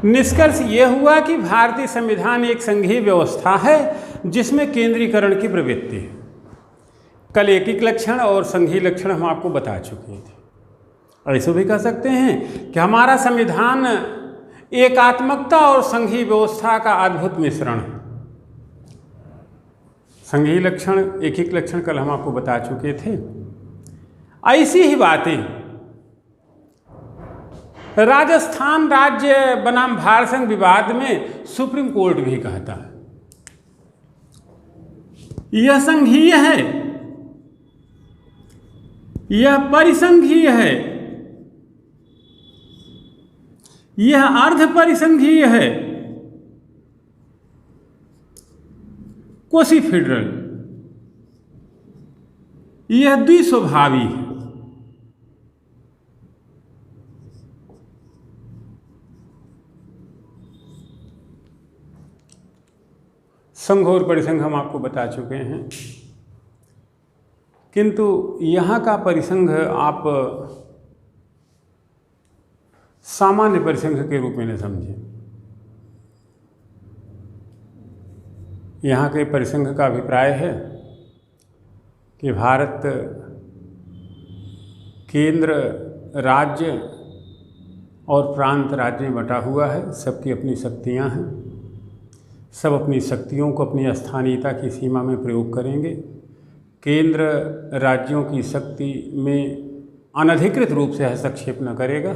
निष्कर्ष ये हुआ कि भारतीय संविधान एक संघीय व्यवस्था है जिसमें केंद्रीकरण की प्रवृत्ति है। कल एकीक लक्षण और संघीय लक्षण हम आपको बता चुके थे। ऐसे भी कह सकते हैं कि हमारा संविधान एकात्मकता और संघीय व्यवस्था का अद्भुत मिश्रण है। संघीय लक्षण, एकीक लक्षण कल हम आपको बता चुके थे। ऐसी ही बातें राजस्थान राज्य बनाम भारत संघ विवाद में सुप्रीम कोर्ट भी कहता है। यह संघीय है, यह परिसंघीय है, यह अर्ध परिसंघीय है, कोसी फेडरल, यह द्विस्वभावी है। संघ और परिसंघ हम आपको बता चुके हैं, किंतु यहाँ का परिसंघ आप सामान्य परिसंघ के रूप में न समझें। यहाँ के परिसंघ का अभिप्राय है कि भारत केंद्र, राज्य और प्रांत राज्य में बटा हुआ है। सबकी अपनी शक्तियाँ हैं, सब अपनी शक्तियों को अपनी स्थानीयता की सीमा में प्रयोग करेंगे। केंद्र राज्यों की शक्ति में अनधिकृत रूप से हस्तक्षेप न करेगा,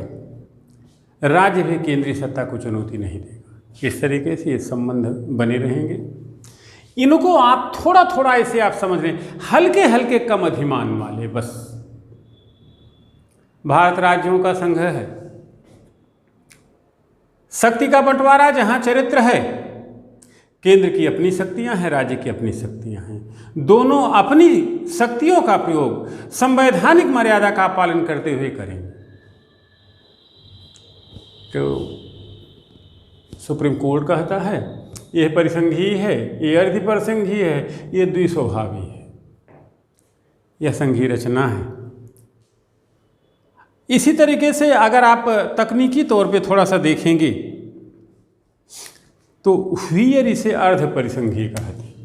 राज्य भी केंद्रीय सत्ता को चुनौती नहीं देगा। इस तरीके से ये संबंध बने रहेंगे। इनको आप थोड़ा थोड़ा ऐसे आप समझ लें, हल्के हल्के कम अधिमान वाले। बस भारत राज्यों का संघ है, शक्ति का बंटवारा जहां चरित्र है, केंद्र की अपनी शक्तियां हैं, राज्य की अपनी शक्तियां हैं। दोनों अपनी शक्तियों का प्रयोग संवैधानिक मर्यादा का पालन करते हुए करेंगे। तो सुप्रीम कोर्ट कहता है यह परिसंघीय है, यह अर्ध परिसंघीय है, यह द्विस्वभावी है, यह संघीय रचना है। इसी तरीके से अगर आप तकनीकी तौर पे थोड़ा सा देखेंगे तो व्हीयर इसे अर्ध परिसंघीय कहते हैं।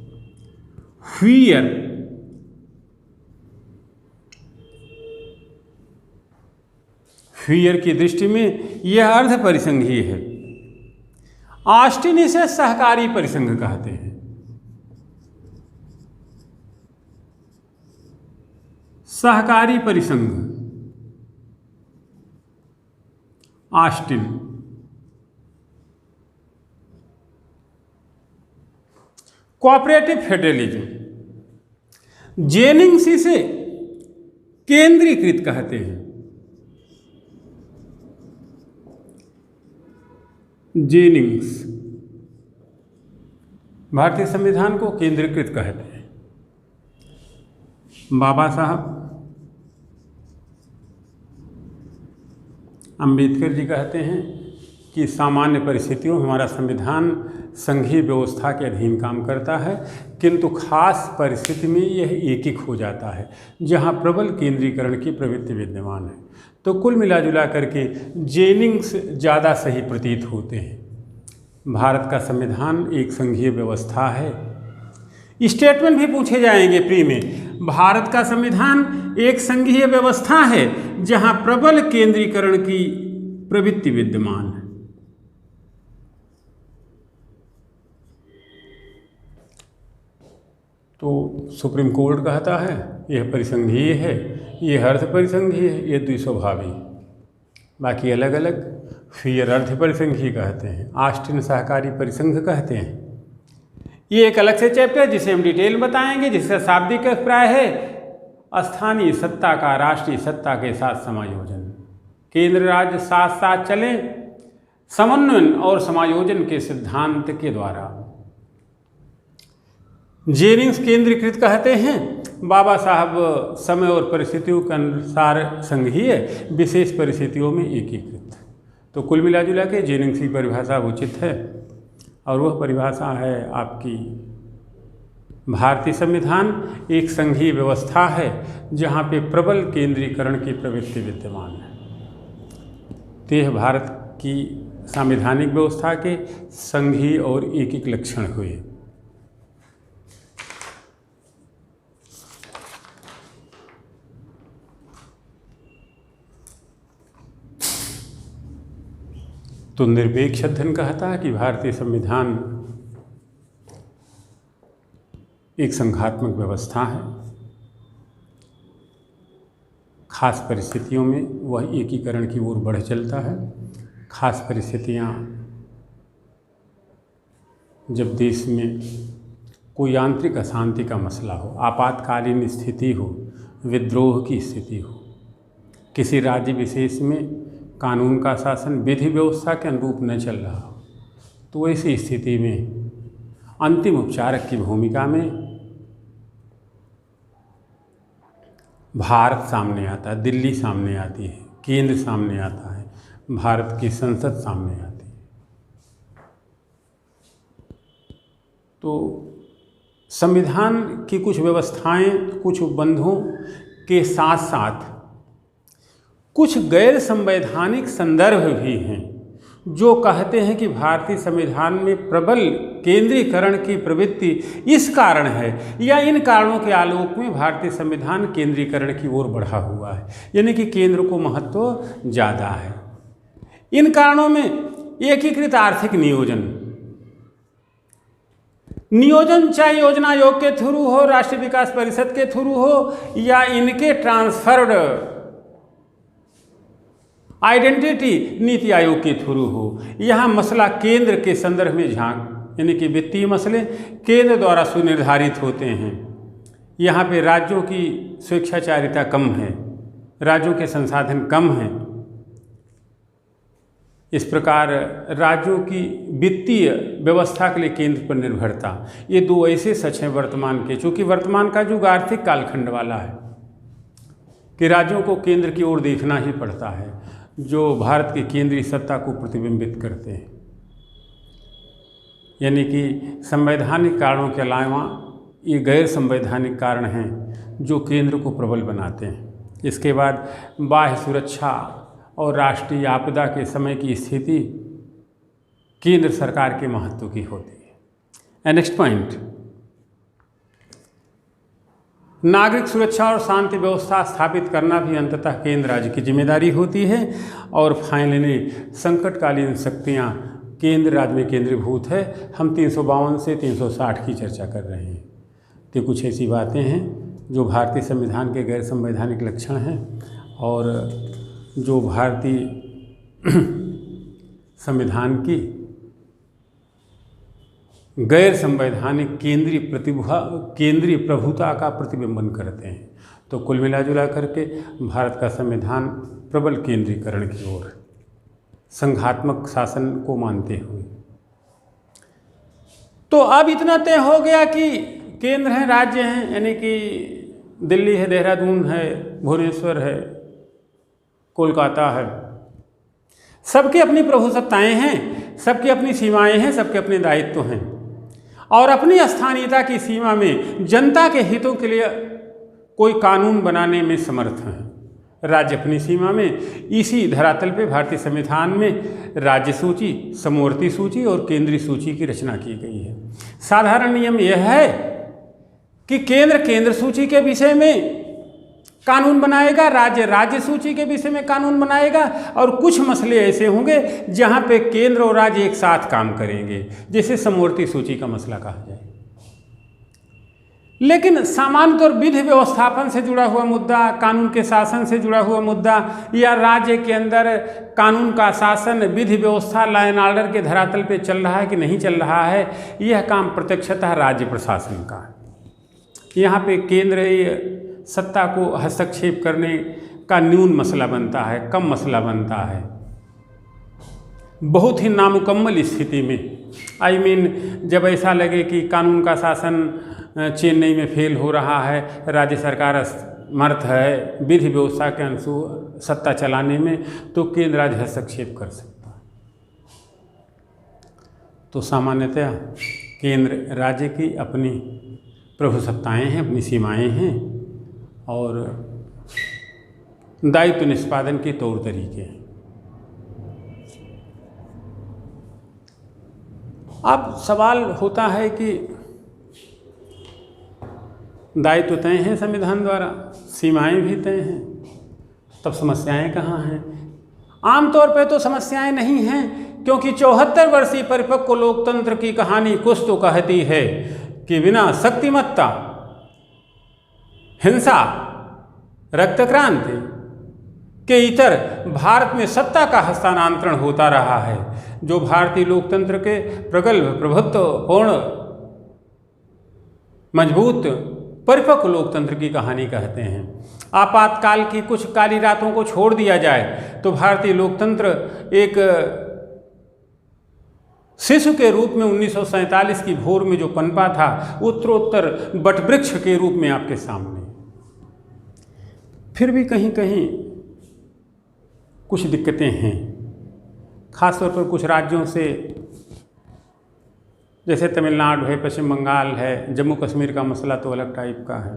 व्हीयर की दृष्टि में यह अर्ध परिसंघीय है। ऑस्टिन इसे सहकारी परिसंघ कहते हैं। सहकारी परिसंघ ऑस्टिन। कोऑपरेटिव फेडरलिज्म जेनिंग्स इसे केंद्रीकृत कहते हैं। जेनिंग्स भारतीय संविधान को केंद्रीकृत कहते हैं। बाबा साहब अंबेडकर जी कहते हैं कि सामान्य परिस्थितियों में हमारा संविधान संघीय व्यवस्था के अधीन काम करता है, किंतु खास परिस्थिति में यह एकीक हो जाता है जहां प्रबल केंद्रीकरण की प्रवृत्ति विद्यमान है। तो कुल मिला जुला करके जेनिंग्स ज़्यादा सही प्रतीत होते हैं। भारत का संविधान एक संघीय व्यवस्था है। स्टेटमेंट भी पूछे जाएंगे प्री में। भारत का संविधान एक संघीय व्यवस्था है जहां प्रबल केंद्रीकरण की प्रवृत्ति विद्यमान है। तो सुप्रीम कोर्ट कहता है यह परिसंघीय है, यह अर्ध परिसंघीय है, यह द्विस्वभावी। बाकी अलग अलग फिर अर्ध परिसंघीय कहते हैं, ऑस्टिन सहकारी परिसंघ कहते हैं। ये एक अलग से चैप्टर जिसे हम डिटेल बताएंगे, जिसका शाब्दिक अभिप्राय है स्थानीय सत्ता का राष्ट्रीय सत्ता के साथ समायोजन। केंद्र राज्य साथ साथ चलें समन्वयन और समायोजन के सिद्धांत के द्वारा। जेनिंग्स केंद्रीकृत कहते हैं, बाबा साहब समय और परिस्थितियों के अनुसार संघीय, विशेष परिस्थितियों में एकीकृत। तो कुल मिला जुला के जेनिंग्स की परिभाषा उचित है और वह परिभाषा है आपकी भारतीय संविधान एक संघीय व्यवस्था है जहाँ पे प्रबल केंद्रीकरण की प्रवृत्ति विद्यमान है। तो यह भारत की संवैधानिक व्यवस्था के संघीय और एकीक लक्षण हुए। तो निरपेक्ष अध्ययन कहता है कि भारतीय संविधान एक संघात्मक व्यवस्था है। खास परिस्थितियों में वह एकीकरण की ओर बढ़ चलता है। खास परिस्थितियाँ जब देश में कोई आंतरिक अशांति का मसला हो, आपातकालीन स्थिति हो, विद्रोह की स्थिति हो, किसी राज्य विशेष में कानून का शासन विधि व्यवस्था के अनुरूप न चल रहा हो, तो ऐसी स्थिति में अंतिम उपचारक की भूमिका में भारत सामने आता है, दिल्ली सामने आती है, केंद्र सामने आता है, भारत की संसद सामने आती है। तो संविधान की कुछ व्यवस्थाएं, कुछ उपबंधों के साथ साथ कुछ गैर संवैधानिक संदर्भ भी हैं जो कहते हैं कि भारतीय संविधान में प्रबल केंद्रीकरण की प्रवृत्ति इस कारण है या इन कारणों के आलोक में भारतीय संविधान केंद्रीकरण की ओर बढ़ा हुआ है, यानी कि केंद्र को महत्व ज़्यादा है। इन कारणों में एकीकृत आर्थिक नियोजन चाहे योजना आयोग के थ्रू हो, राष्ट्रीय विकास परिषद के थ्रू हो या इनके ट्रांसफर्ड आइडेंटिटी नीति आयोग के थ्रू हो, यहाँ मसला केंद्र के संदर्भ में यानी कि वित्तीय मसले केंद्र द्वारा सुनिर्धारित होते हैं। यहाँ पे राज्यों की स्वेच्छाचारिता कम है, राज्यों के संसाधन कम हैं। इस प्रकार राज्यों की वित्तीय व्यवस्था के लिए केंद्र पर निर्भरता, ये दो ऐसे सच हैं वर्तमान के, चूँकि वर्तमान का युग आर्थिक कालखंड वाला है कि राज्यों को केंद्र की ओर देखना ही पड़ता है, जो भारत की केंद्रीय सत्ता को प्रतिबिंबित करते हैं। यानी कि संवैधानिक कारणों के अलावा ये गैर संवैधानिक कारण हैं जो केंद्र को प्रबल बनाते हैं। इसके बाद बाह्य सुरक्षा और राष्ट्रीय आपदा के समय की स्थिति केंद्र सरकार के महत्व की होती है। नेक्स्ट पॉइंट, नागरिक सुरक्षा और शांति व्यवस्था स्थापित करना भी अंततः केंद्र राज्य की जिम्मेदारी होती है। और फाइनली संकटकालीन शक्तियाँ केंद्र राज्य में केंद्रीभूत है। हम 352 से 360 की चर्चा कर रहे हैं। तो कुछ ऐसी बातें हैं जो भारतीय संविधान के गैर संवैधानिक लक्षण हैं और जो भारतीय संविधान की गैर संवैधानिक केंद्रीय प्रभुता का प्रतिबिंबन करते हैं। तो कुल मिला जुला करके भारत का संविधान प्रबल केंद्रीकरण की ओर, संघात्मक शासन को मानते हुए। तो अब इतना तय हो गया कि केंद्र है, राज्य हैं, यानी कि दिल्ली है, देहरादून है, भुवनेश्वर है, कोलकाता है, सबकी अपनी प्रभुसत्ताएं हैं, सबकी अपनी सीमाएं हैं, सबके अपने दायित्व हैं और अपनी स्थानीयता की सीमा में जनता के हितों के लिए कोई कानून बनाने में समर्थ हैं। राज्य अपनी सीमा में, इसी धरातल पे भारतीय संविधान में राज्य सूची, समवर्ती सूची और केंद्रीय सूची की रचना की गई है। साधारण नियम यह है कि केंद्र सूची के विषय में कानून बनाएगा, राज्य सूची के विषय में कानून बनाएगा और कुछ मसले ऐसे होंगे जहां पे केंद्र और राज्य एक साथ काम करेंगे, जैसे समवर्ती सूची का मसला कहा जाए। लेकिन सामान्य तौर विधि व्यवस्थापन से जुड़ा हुआ मुद्दा, कानून के शासन से जुड़ा हुआ मुद्दा या राज्य के अंदर कानून का शासन, विधि व्यवस्था, लॉ एंड ऑर्डर के धरातल पे चल रहा है कि नहीं चल रहा है, यह काम प्रत्यक्षतः राज्य प्रशासन का है। यहाँ पे केंद्रीय सत्ता को हस्तक्षेप करने का न्यून मसला बनता है, कम मसला बनता है। बहुत ही नामुकम्मल स्थिति में जब ऐसा लगे कि कानून का शासन चेन्नई में फेल हो रहा है, राज्य सरकार असमर्थ है विधि व्यवस्था के अनुसार सत्ता चलाने में, तो केंद्र राज्य हस्तक्षेप कर सकता है। तो सामान्यतः केंद्र राज्य की अपनी प्रभुसत्ताएं हैं, अपनी सीमाएं हैं और दायित्व निष्पादन के तौर तरीके हैं। अब सवाल होता है कि दायित्व तय हैं संविधान द्वारा, सीमाएं भी तय हैं, तब समस्याएं कहाँ हैं? आमतौर पर तो समस्याएं नहीं हैं, क्योंकि 74 वर्षीय परिपक्व लोकतंत्र की कहानी कुछ तो कहती है कि बिना शक्तिमत्ता, हिंसा, रक्तक्रांति के इतर भारत में सत्ता का हस्तांतरण होता रहा है, जो भारतीय लोकतंत्र के प्रगल्भ, प्रभुत्वपूर्ण, मजबूत, परिपक्व लोकतंत्र की कहानी कहते हैं। आपातकाल की कुछ काली रातों को छोड़ दिया जाए तो भारतीय लोकतंत्र एक शिशु के रूप में 1947 की भोर में जो पनपा था, उत्तरोत्तर वटवृक्ष के रूप में आपके सामने। फिर भी कहीं कहीं कुछ दिक्कतें हैं, खासतौर पर कुछ राज्यों से, जैसे तमिलनाडु है, पश्चिम बंगाल है, जम्मू कश्मीर का मसला तो अलग टाइप का है।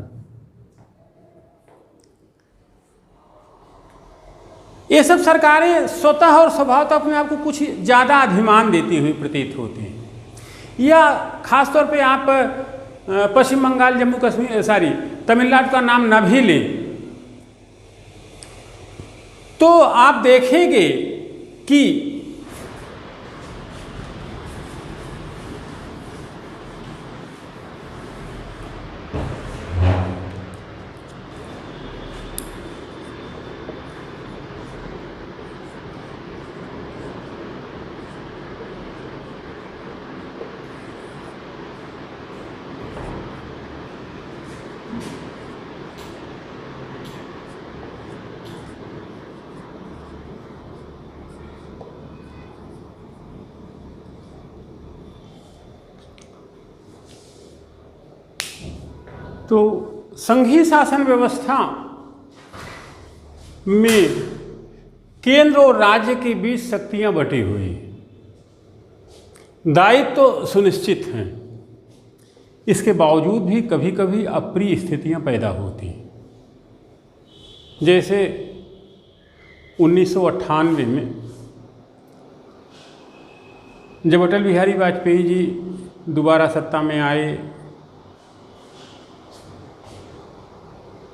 ये सब सरकारें स्वतः और स्वभावतः अपने आप को कुछ ज़्यादा अधिमान देती हुई प्रतीत होती हैं। या खासतौर पे आप पश्चिम बंगाल, जम्मू कश्मीर, तमिलनाडु का नाम न भी लें तो आप देखेंगे कि तो संघीय शासन व्यवस्था में केंद्र और राज्य के बीच शक्तियां बटी हुई, दायित्व तो सुनिश्चित हैं, इसके बावजूद भी कभी कभी अप्रिय स्थितियां पैदा होती हैं। जैसे 1998 में जब अटल बिहारी वाजपेयी जी दोबारा सत्ता में आए,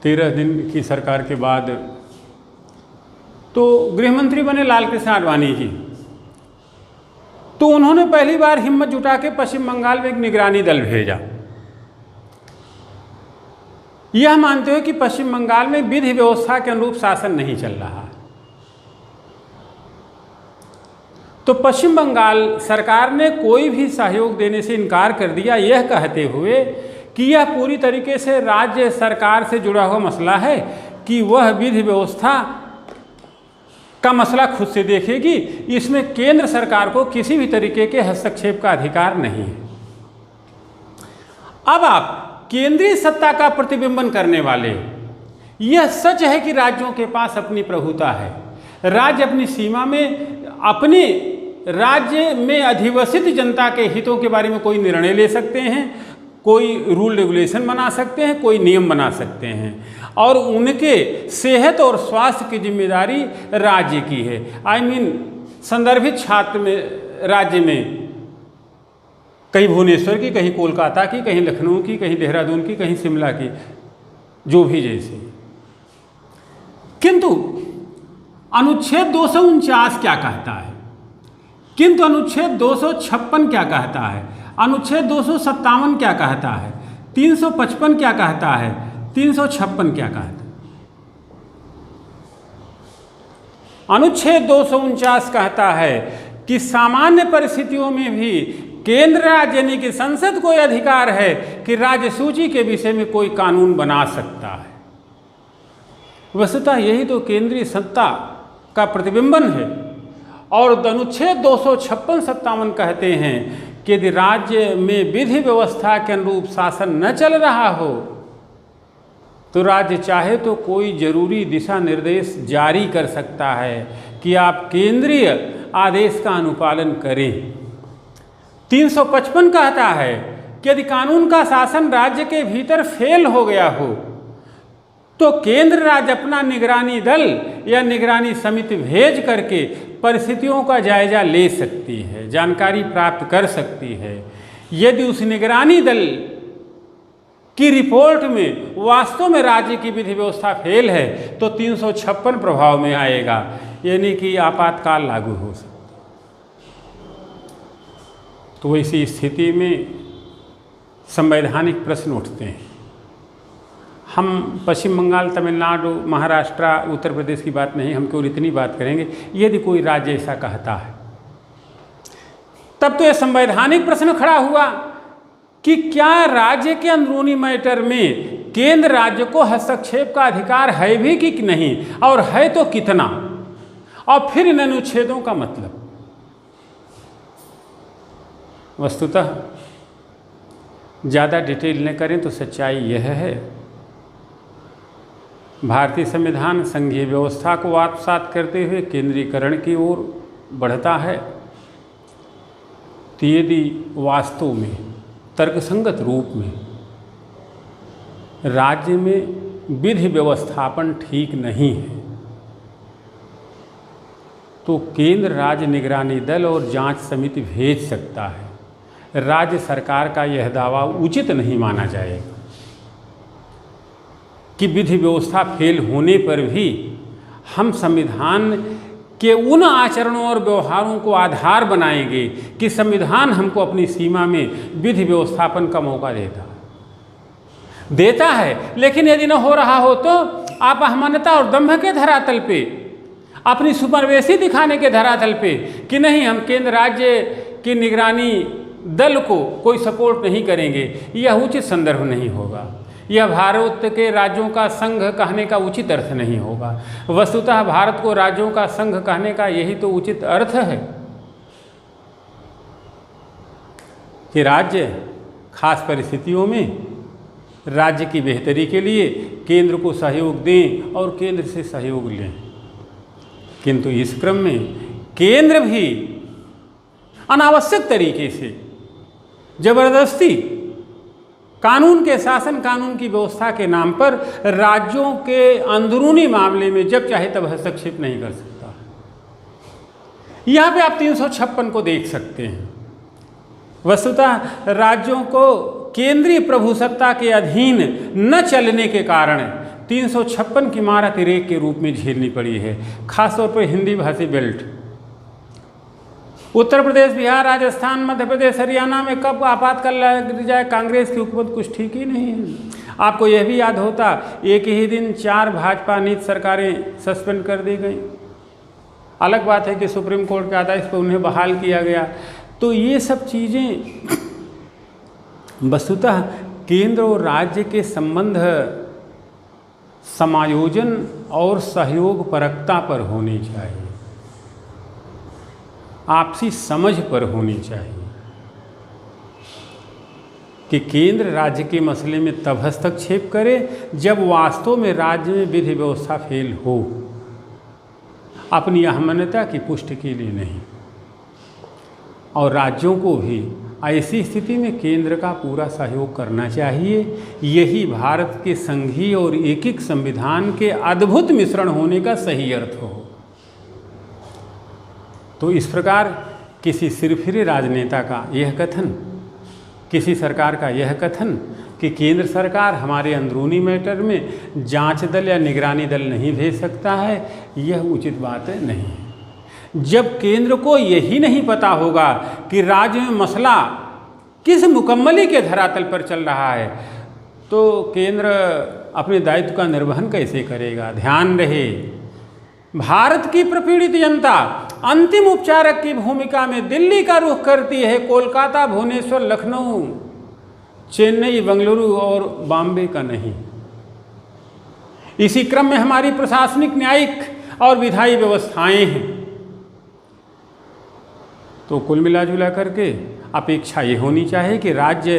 13 दिन की सरकार के बाद, तो गृहमंत्री बने लाल कृष्ण आडवाणी जी। तो उन्होंने पहली बार हिम्मत जुटा के पश्चिम बंगाल में एक निगरानी दल भेजा, यह मानते हुए कि पश्चिम बंगाल में विधि व्यवस्था के अनुरूप शासन नहीं चल रहा है। तो पश्चिम बंगाल सरकार ने कोई भी सहयोग देने से इनकार कर दिया, यह कहते हुए कि यह पूरी तरीके से राज्य सरकार से जुड़ा हुआ मसला है, कि वह विधि व्यवस्था का मसला खुद से देखेगी, इसमें केंद्र सरकार को किसी भी तरीके के हस्तक्षेप का अधिकार नहीं है। अब आप केंद्रीय सत्ता का प्रतिबिंबन करने वाले, यह सच है कि राज्यों के पास अपनी प्रभुता है, राज्य अपनी सीमा में अपने राज्य में अधिवसित जनता के हितों के बारे में कोई निर्णय ले सकते हैं, कोई रूल रेगुलेशन बना सकते हैं, कोई नियम बना सकते हैं, और उनके सेहत और स्वास्थ्य की जिम्मेदारी राज्य की है। संदर्भित छात्र में राज्य में कहीं भुवनेश्वर की, कहीं कोलकाता की, कहीं लखनऊ की, कहीं देहरादून की, कहीं शिमला की, जो भी जैसे। किंतु अनुच्छेद 249 क्या कहता है, किंतु अनुच्छेद 256 क्या कहता है, अनुच्छेद 257 क्या कहता है, 355 क्या कहता है, 356 क्या कहता है। अनुच्छेद 249 कहता है कि सामान्य परिस्थितियों में भी केंद्र राज्य यानी कि संसद को यह अधिकार है कि राज्य सूची के विषय में कोई कानून बना सकता है। वस्तुतः यही तो केंद्रीय सत्ता का प्रतिबिंबन है। और अनुच्छेद 256-57 कहते हैं कि यदि राज्य में विधि व्यवस्था के अनुरूप शासन न चल रहा हो तो राज्य चाहे तो कोई जरूरी दिशा निर्देश जारी कर सकता है कि आप केंद्रीय आदेश का अनुपालन करें। 355 कहता है कि यदि कानून का शासन राज्य के भीतर फेल हो गया हो तो केंद्र राज्य अपना निगरानी दल या निगरानी समिति भेज करके परिस्थितियों का जायजा ले सकती है, जानकारी प्राप्त कर सकती है। यदि उस निगरानी दल की रिपोर्ट में वास्तव में राज्य की विधि व्यवस्था फेल है तो 356 प्रभाव में आएगा, यानी कि आपातकाल लागू हो सकता। तो ऐसी स्थिति में संवैधानिक प्रश्न उठते हैं। हम पश्चिम बंगाल, तमिलनाडु, महाराष्ट्र, उत्तर प्रदेश की बात नहीं, हम केवल इतनी बात करेंगे। यदि कोई राज्य ऐसा कहता है तब तो यह संवैधानिक प्रश्न खड़ा हुआ कि क्या राज्य के अंदरूनी मैटर में केंद्र राज्य को हस्तक्षेप का अधिकार है भी कि नहीं, और है तो कितना, और फिर इन अनुच्छेदों का मतलब। वस्तुतः ज़्यादा डिटेल न करें तो सच्चाई यह है, भारतीय संविधान संघीय व्यवस्था को आत्मसात करते हुए केंद्रीकरण की ओर बढ़ता है। तो यदि वास्तव में तर्कसंगत रूप में राज्य में विधि व्यवस्थापन ठीक नहीं है तो केंद्र राज्य निगरानी दल और जांच समिति भेज सकता है। राज्य सरकार का यह दावा उचित नहीं माना जाएगा कि विधि व्यवस्था फेल होने पर भी हम संविधान के उन आचरणों और व्यवहारों को आधार बनाएंगे कि संविधान हमको अपनी सीमा में विधि व्यवस्थापन का मौका देता है। लेकिन यदि न हो रहा हो तो आप अहमनता और दंभ के धरातल पे, अपनी सुपरवेसी दिखाने के धरातल पे कि नहीं हम केंद्र राज्य की निगरानी दल को कोई सपोर्ट नहीं करेंगे, यह उचित संदर्भ नहीं होगा। यह भारत के राज्यों का संघ कहने का उचित अर्थ नहीं होगा। वस्तुतः भारत को राज्यों का संघ कहने का यही तो उचित अर्थ है कि राज्य खास परिस्थितियों में राज्य की बेहतरी के लिए केंद्र को सहयोग दें और केंद्र से सहयोग लें। किंतु इस क्रम में केंद्र भी अनावश्यक तरीके से जबरदस्ती कानून के शासन, कानून की व्यवस्था के नाम पर राज्यों के अंदरूनी मामले में जब चाहे तब हस्तक्षेप नहीं कर सकता। यहाँ पे आप 356 को देख सकते हैं। वस्तुतः राज्यों को केंद्रीय प्रभुसत्ता के अधीन न चलने के कारण 356 की मार अतिरेक के रूप में झेलनी पड़ी है, खासतौर पर हिंदी भाषी बेल्ट। उत्तर प्रदेश, बिहार, राजस्थान, मध्य प्रदेश, हरियाणा में कब आपातकाल लग जाए कांग्रेस की हुकूमत कुछ ठीक ही नहीं है। आपको यह भी याद होता एक ही दिन 4 भाजपा नीति सरकारें सस्पेंड कर दी गई। अलग बात है कि सुप्रीम कोर्ट के आदेश पर उन्हें बहाल किया गया। तो ये सब चीज़ें वस्तुतः केंद्र और राज्य के संबंध समायोजन और सहयोग परकता पर होनी चाहिए, आपसी समझ पर होनी चाहिए कि केंद्र राज्य के मसले में तब हस्तक्षेप करे जब वास्तव में राज्य में विधि व्यवस्था फेल हो, अपनी अहमनता की पुष्टि के लिए नहीं। और राज्यों को भी ऐसी स्थिति में केंद्र का पूरा सहयोग करना चाहिए। यही भारत के संघीय और एकीक संविधान के अद्भुत मिश्रण होने का सही अर्थ हो। तो इस प्रकार किसी सिरफिरे राजनेता का यह कथन, किसी सरकार का यह कथन कि केंद्र सरकार हमारे अंदरूनी मैटर में जांच दल या निगरानी दल नहीं भेज सकता है, यह उचित बात नहीं है। जब केंद्र को यही नहीं पता होगा कि राज्य में मसला किस मुकम्मली के धरातल पर चल रहा है, तो केंद्र अपने दायित्व का निर्वहन कैसे करेगा। ध्यान रहे, भारत की प्रपीड़ित जनता अंतिम उपचारक की भूमिका में दिल्ली का रुख करती है, कोलकाता, भुवनेश्वर, लखनऊ, चेन्नई, बेंगलुरु और बॉम्बे का नहीं। इसी क्रम में हमारी प्रशासनिक, न्यायिक और विधायी व्यवस्थाएं हैं। तो कुल मिला जुला करके अपेक्षा ये होनी चाहिए कि राज्य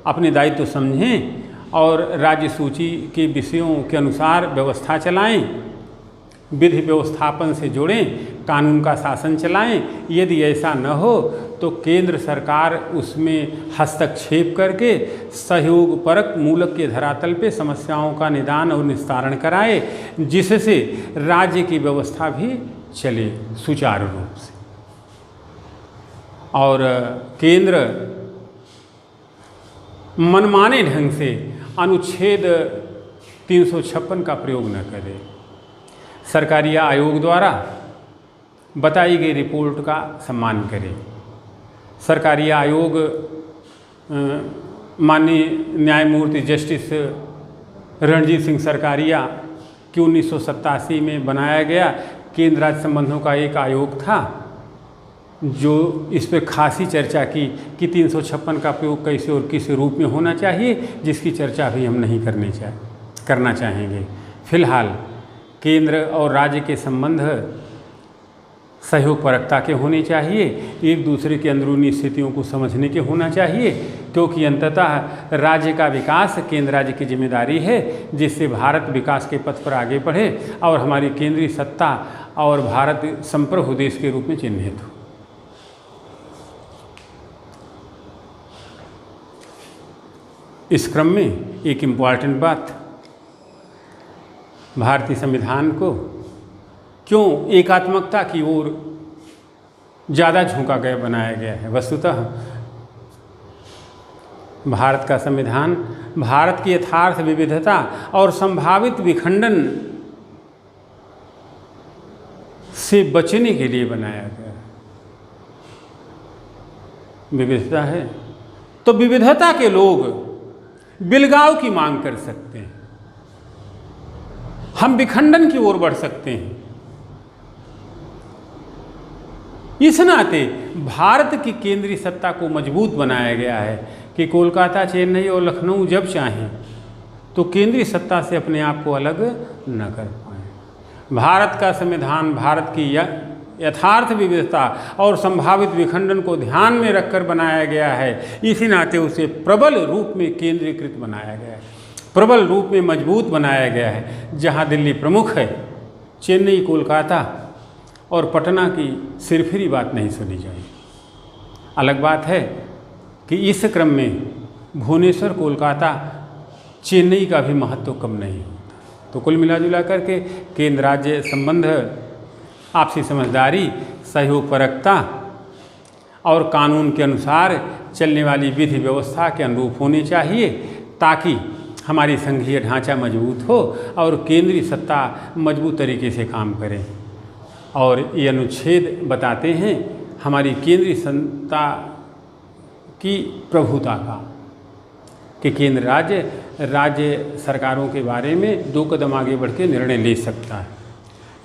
अपने दायित्व समझें और राज्य सूची के विषयों के अनुसार व्यवस्था चलाएं, विधि व्यवस्थापन से जुड़ें, कानून का शासन चलाएं। यदि ऐसा न हो तो केंद्र सरकार उसमें हस्तक्षेप करके सहयोगपरक मूलक के धरातल पे समस्याओं का निदान और निस्तारण कराए, जिससे राज्य की व्यवस्था भी चले सुचारू रूप से। और केंद्र मनमाने ढंग से अनुच्छेद 356 का प्रयोग न करे। सरकारी आयोग द्वारा बताई गई रिपोर्ट का सम्मान करे। सरकारी आयोग माननीय न्यायमूर्ति जस्टिस रणजीत सिंह सरकारिया की 1987 में बनाया गया केंद्र राज्य संबंधों का एक आयोग था, जो इस पर खासी चर्चा की कि 356 का प्रयोग कैसे और किस रूप में होना चाहिए, जिसकी चर्चा भी हम नहीं करना चाहेंगे। फिलहाल केंद्र और राज्य के संबंध सहयोगपरकता के होने चाहिए, एक दूसरे की अंदरूनी स्थितियों को समझने के होना चाहिए, क्योंकि अंततः राज्य का विकास केंद्र राज्य की जिम्मेदारी है, जिससे भारत विकास के पथ पर आगे बढ़े और हमारी केंद्रीय सत्ता और भारत संप्रभु देश के रूप में चिन्हित हो। इस क्रम में एक इम्पॉर्टेंट बात, भारतीय संविधान को क्यों एकात्मकता की ओर ज़्यादा झुका गया बनाया गया है। वस्तुतः भारत का संविधान भारत की यथार्थ विविधता और संभावित विखंडन से बचने के लिए बनाया गया है। विविधता है तो विविधता के लोग बिलगाव की मांग कर सकते हैं, हम विखंडन की ओर बढ़ सकते हैं। इस नाते भारत की केंद्रीय सत्ता को मजबूत बनाया गया है कि कोलकाता, चेन्नई और लखनऊ जब चाहें तो केंद्रीय सत्ता से अपने आप को अलग न कर पाएं। भारत का संविधान भारत की यथार्थ विविधता और संभावित विखंडन को ध्यान में रखकर बनाया गया है। इसी नाते उसे प्रबल रूप में केंद्रीकृत बनाया गया है, प्रबल रूप में मजबूत बनाया गया है। जहां दिल्ली प्रमुख है, चेन्नई, कोलकाता और पटना की सिरफिरी बात नहीं सुनी जाएगी। अलग बात है कि इस क्रम में भुवनेश्वर, कोलकाता, चेन्नई का भी महत्व कम नहीं होता। तो कुल मिला जुला करके केंद्र राज्य संबंध आपसी समझदारी, सहयोगपरकता और कानून के अनुसार चलने वाली विधि व्यवस्था के अनुरूप होने चाहिए, ताकि हमारी संघीय ढांचा मजबूत हो और केंद्रीय सत्ता मजबूत तरीके से काम करे। और ये अनुच्छेद बताते हैं हमारी केंद्रीय सत्ता की प्रभुता का, कि केंद्र राज्य सरकारों के बारे में 2 कदम आगे बढ़ के निर्णय ले सकता है।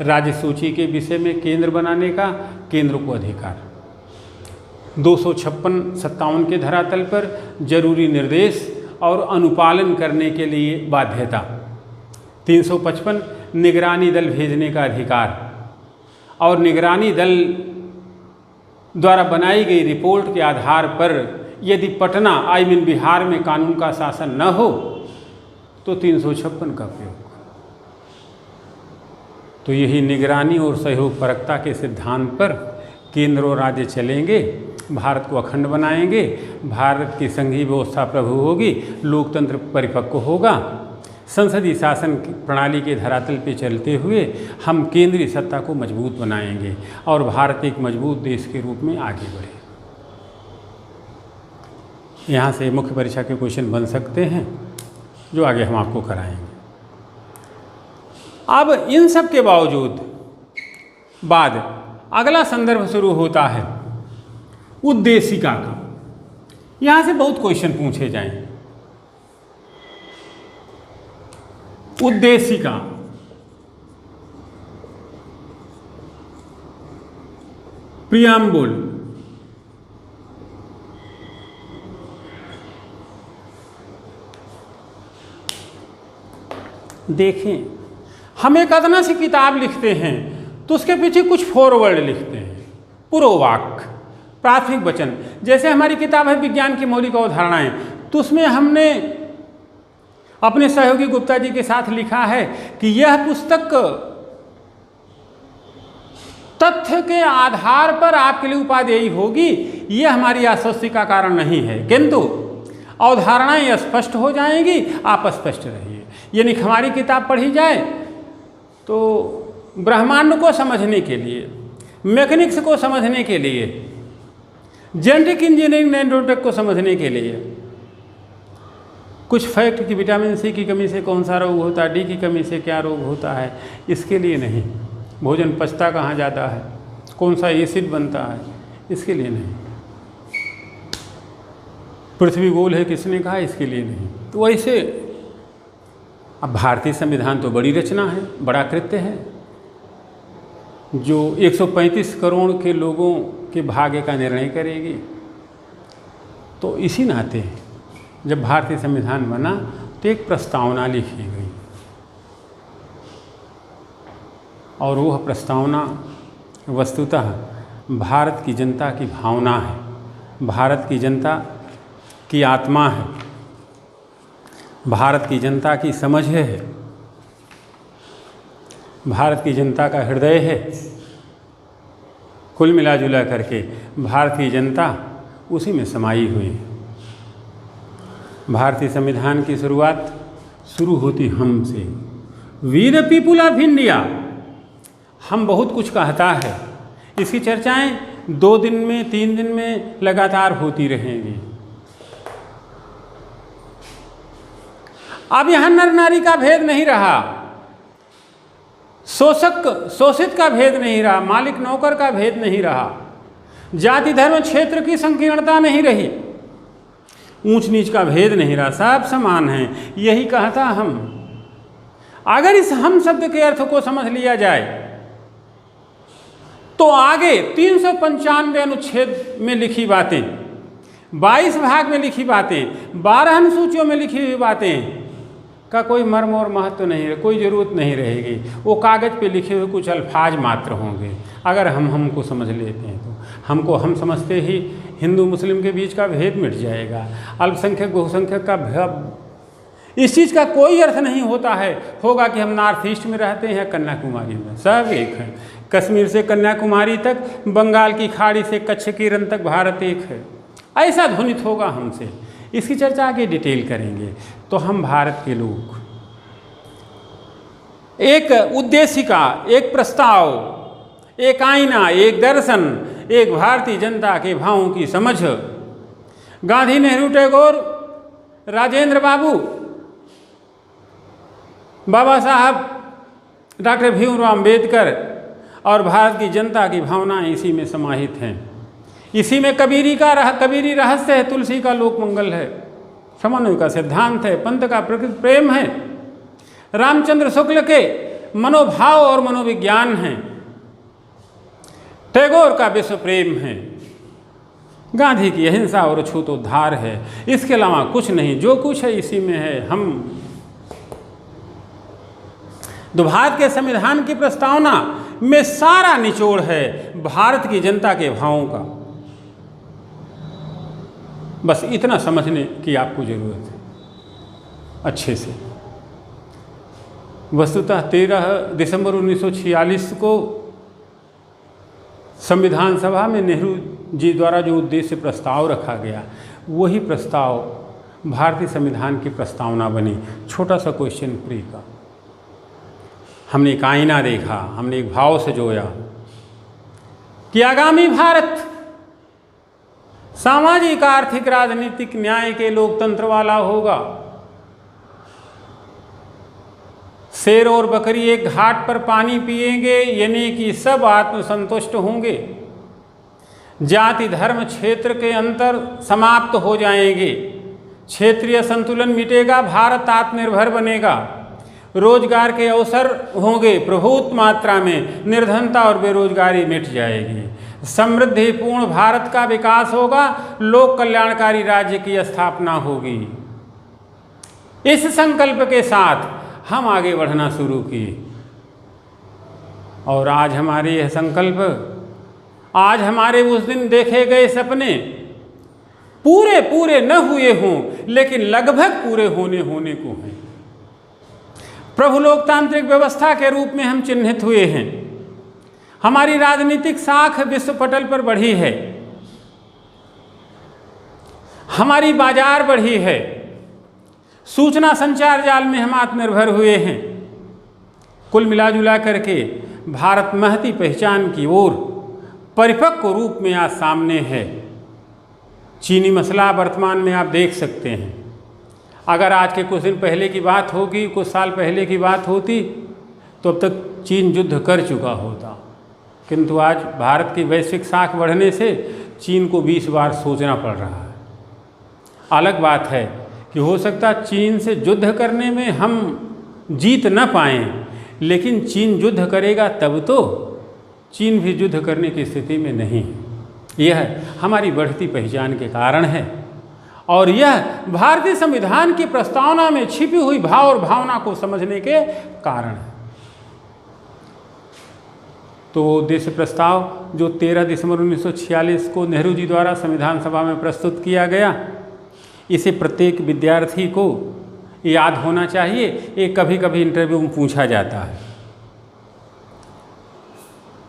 राज्य सूची के विषय में केंद्र बनाने का केंद्र को अधिकार, 256-57 के धरातल पर जरूरी निर्देश और अनुपालन करने के लिए बाध्यता, 355 निगरानी दल भेजने का अधिकार और निगरानी दल द्वारा बनाई गई रिपोर्ट के आधार पर यदि पटना बिहार में कानून का शासन न हो तो 356 का प्रयोग। तो यही निगरानी और सहयोगपरकता के सिद्धांत पर केंद्र और राज्य चलेंगे, भारत को अखंड बनाएंगे, भारत की संघीय व्यवस्था प्रभु होगी, लोकतंत्र परिपक्व होगा, संसदीय शासन प्रणाली के धरातल पर चलते हुए हम केंद्रीय सत्ता को मजबूत बनाएंगे और भारत एक मजबूत देश के रूप में आगे बढ़े। यहाँ से मुख्य परीक्षा के क्वेश्चन बन सकते हैं, जो आगे हम आपको कराएंगे। अब इन सब के बावजूद बाद अगला संदर्भ शुरू होता है उद्देशिका का। यहाँ से बहुत क्वेश्चन पूछे जाएंगे। उद्देशिका प्रियम्बुल, देखें हम एक अदना सी किताब लिखते हैं तो उसके पीछे कुछ फॉरवर्ड लिखते हैं, पूर्ववाक्य, प्राथमिक वचन। जैसे हमारी किताब है विज्ञान की मौलिक अवधारणाएं, तो उसमें हमने अपने सहयोगी गुप्ता जी के साथ लिखा है कि यह पुस्तक तथ्य के आधार पर आपके लिए उपादेयी होगी, ये हमारी आश्वस्ति का कारण नहीं है, किंतु अवधारणाएं स्पष्ट हो जाएंगी, आप स्पष्ट रहिए। यानी हमारी किताब पढ़ी जाए तो ब्रह्मांड को समझने के लिए, मैकेनिक्स को समझने के लिए, जेनेटिक इंजीनियरिंग नैनोटेक को समझने के लिए, कुछ फैक्ट कि विटामिन सी की कमी से कौन सा रोग होता है, डी की कमी से क्या रोग होता है, इसके लिए नहीं। भोजन पचता कहाँ ज़्यादा है, कौन सा एसिड बनता है, इसके लिए नहीं। पृथ्वी गोल है किसने कहा, इसके लिए नहीं। तो वैसे अब भारतीय संविधान तो बड़ी रचना है, बड़ा कृत्य है, जो 135 करोड़ के लोगों के भाग्य का निर्णय करेगी। तो इसी नाते जब भारतीय संविधान बना तो एक प्रस्तावना लिखी गई, और वह प्रस्तावना वस्तुतः भारत की जनता की भावना है, भारत की जनता की आत्मा है, भारत की जनता की समझ है, भारत की जनता का हृदय है। कुल मिला जुला करके भारतीय जनता उसी में समाई हुई है। भारतीय संविधान की शुरुआत शुरू होती हमसे। We the people of India, हम बहुत कुछ कहता है, इसकी चर्चाएं 2 दिन में 3 दिन में लगातार होती रहेंगी। अब यहाँ नर नारी का भेद नहीं रहा, शोषक शोषित का भेद नहीं रहा, मालिक नौकर का भेद नहीं रहा, जाति धर्म क्षेत्र की संकीर्णता नहीं रही, ऊंच नीच का भेद नहीं रहा, सब समान हैं। यही कहता हम। अगर इस हम शब्द के अर्थ को समझ लिया जाए तो आगे 395 अनुच्छेद में लिखी बातें, 22 भाग में लिखी बातें, 12 अनुसूचियों में लिखी हुई बातें का कोई मर्म और महत्व नहीं रहे, कोई ज़रूरत नहीं रहेगी। वो कागज़ पे लिखे हुए कुछ अल्फाज मात्र होंगे। अगर हमको समझ लेते हैं तो हमको हम समझते ही हिंदू मुस्लिम के बीच का भेद मिट जाएगा, अल्पसंख्यक बहुसंख्यक का इस चीज़ का कोई अर्थ नहीं होता है होगा कि हम नॉर्थ ईस्ट में रहते हैं, कन्याकुमारी में, सब एक है। कश्मीर से कन्याकुमारी तक, बंगाल की खाड़ी से कच्छ की रण तक भारत एक है, ऐसा ध्वनित होगा हमसे। इसकी चर्चा आगे डिटेल करेंगे। तो हम भारत के लोग एक उद्देशिका, एक प्रस्ताव, एक आईना, एक दर्शन, एक भारतीय जनता के भावों की समझ, गांधी, नेहरू, टैगोर, राजेंद्र बाबू, बाबा साहब, डॉक्टर भीमराव अम्बेडकर और भारत की जनता की भावनाएं इसी में समाहित हैं। इसी में कबीरी रहस्य है, तुलसी का लोक मंगल है, समन्वय का सिद्धांत है, पंत का प्रकृति प्रेम है, रामचंद्र शुक्ल के मनोभाव और मनोविज्ञान है, टैगोर का विश्व प्रेम है, गांधी की अहिंसा और अछूतोद्धार है। इसके अलावा कुछ नहीं, जो कुछ है इसी में है। हम तो भारत के संविधान की प्रस्तावना में सारा निचोड़ है भारत की जनता के भावों का। बस इतना समझने की आपको ज़रूरत है अच्छे से। वस्तुतः 13 दिसंबर 1946 को संविधान सभा में नेहरू जी द्वारा जो उद्देश्य प्रस्ताव रखा गया, वही प्रस्ताव भारतीय संविधान की प्रस्तावना बनी। छोटा सा क्वेश्चन प्री का हमने एक आईना देखा, हमने एक भाव से जोया कि आगामी भारत सामाजिक, आर्थिक, राजनीतिक न्याय के लोकतंत्र वाला होगा। शेर और बकरी एक घाट पर पानी पिएंगे, यानी कि सब आत्मसंतुष्ट होंगे। जाति धर्म क्षेत्र के अंतर समाप्त हो जाएंगे, क्षेत्रीय संतुलन मिटेगा, भारत आत्मनिर्भर बनेगा, रोजगार के अवसर होंगे प्रभुत मात्रा में, निर्धनता और बेरोजगारी मिट जाएगी, समृद्धिपूर्ण भारत का विकास होगा, लोक कल्याणकारी राज्य की स्थापना होगी। इस संकल्प के साथ हम आगे बढ़ना शुरू किए और आज हमारे यह संकल्प, आज हमारे उस दिन देखे गए सपने पूरे न हुए हों, लेकिन लगभग पूरे होने को हैं। प्रभु लोकतांत्रिक व्यवस्था के रूप में हम चिन्हित हुए हैं। हमारी राजनीतिक साख विश्व पटल पर बढ़ी है, हमारी बाजार बढ़ी है, सूचना संचार जाल में हम आत्मनिर्भर हुए हैं। कुल मिलाजुला करके भारत महती पहचान की ओर परिपक्व रूप में आज सामने है। चीनी मसला वर्तमान में आप देख सकते हैं। अगर आज के कुछ दिन पहले की बात होगी, कुछ साल पहले की बात होती, तो अब तक चीन युद्ध कर चुका होता। किंतु आज भारत की वैश्विक साख बढ़ने से चीन को 20 बार सोचना पड़ रहा है। अलग बात है कि हो सकता चीन से युद्ध करने में हम जीत न पाएँ, लेकिन चीन युद्ध करेगा तब तो चीन भी युद्ध करने की स्थिति में नहीं है। यह हमारी बढ़ती पहचान के कारण है और यह भारतीय संविधान की प्रस्तावना में छिपी हुई भाव और भावना को समझने के कारण है। तो उद्देश्य प्रस्ताव जो 13 दिसंबर 1946 को नेहरू जी द्वारा संविधान सभा में प्रस्तुत किया गया, इसे प्रत्येक विद्यार्थी को याद होना चाहिए। ये कभी कभी इंटरव्यू में पूछा जाता है